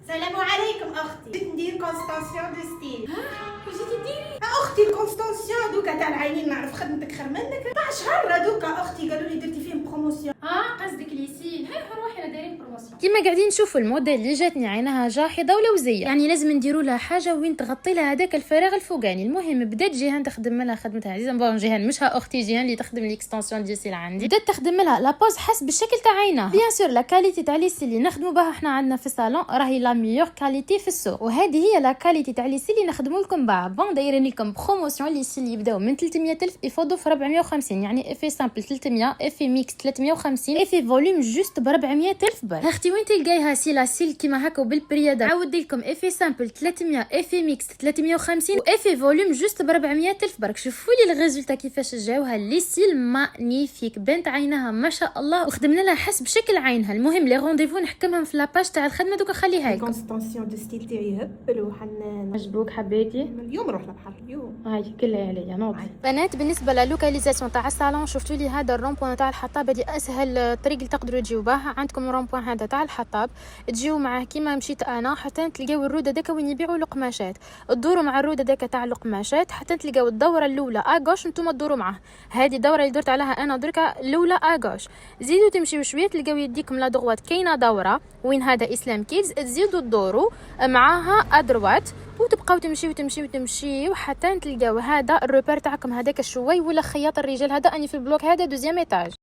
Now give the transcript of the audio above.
السلام عليكم اختي. جيت ندير كونستانسيون دو ستيل. واش جيتي ديري؟ اختي الكونستانسيون دوكا تاع العينين، نعرف خدمتك خير منك. 4 شهر دوكا اختي قالوا لي درتي فيهم بروموسيون. قصدك ليسين. هاي روحي انا دايرين بروموسيون. كيما قاعدين نشوفوا الموديل اللي جاتني عينها جاحظه ولوزيه، يعني لازم نديروا لها حاجه وين تغطي لها هذاك الفراغ الفوقاني. المهم بدات جيهان تخدم لها خدمتها عزيزه. بون جيهان مش ها اختي، جيهان اللي تخدم ليكستنسيون دي سيل عندي، بدات تخدم لها لا بوز حسب الشكل تاع عينها. بيان سور لا كاليتي تاع لي سيل اللي نخدموا بها احنا عندنا في الصالون راهي لا ميور كاليتي في السوق، وهذه هي لا كاليتي تاع لي سيل اللي نخدموا لكم بها. بون دايرين لكم بروموسيون لي سيل يبداو من 300000 يفوضوا في 450، يعني افي سامبل 300، افي ميكس 350، افي فوليوم جوست ب 400000 برك. اختي وين تلقايها سيلا سيل كيما هكا وبالبرياده؟ عاود لكم افي سامبل 300، افي ميكس 350، وافي فوليوم جوست ب 400000 برك. شوفوا لي الريزولتا كيفاش جاوها لي سيل مانيفيك، بنت عينها ما شاء الله، وخدمنا لها حسب شكل عينها. المهم لي رونديفو نحكمهم في لاباج تاع الخدمه دوكا خليها لكم. كونستانسيون دو ستيل تاعي هبل وحنان. عجبوك حبيتي؟ اليوم نروح للبحر اليوم. هاي كلها عليا نوض. بنات بالنسبه للوكاليزاسيون تاع الصالون، شفتوا لي هذا الرومبوان تاع الحطاب، هذه اسهل طريق اللي تقدروا تجيو باه. عندكم الرومبوان هذا تاع الحطاب، تجيو معاه كيما مشيت انا حتى تلقاو الروده داك وين يبيعوا القماشات، تدوروا مع الروده داك تاع القماشات حتى تلقاو الدوره الاولى اغوش، نتوما تدوروا معاه. هذه الدوره اللي درت عليها انا دركا الاولى اغوش. زيدوا تمشيو شويه تلقاو يديكم لا دوغوات كاينه دوره وين هذا اسلام كيدز، تزيدوا تدوروا معاها ادروات وتبقاو تمشيو حتى تلقاو هذا الروبير تاعكم، هذاك الشوي ولا خياط الرجال. هذا اني في البلوك هذا دوزيام ايطاج.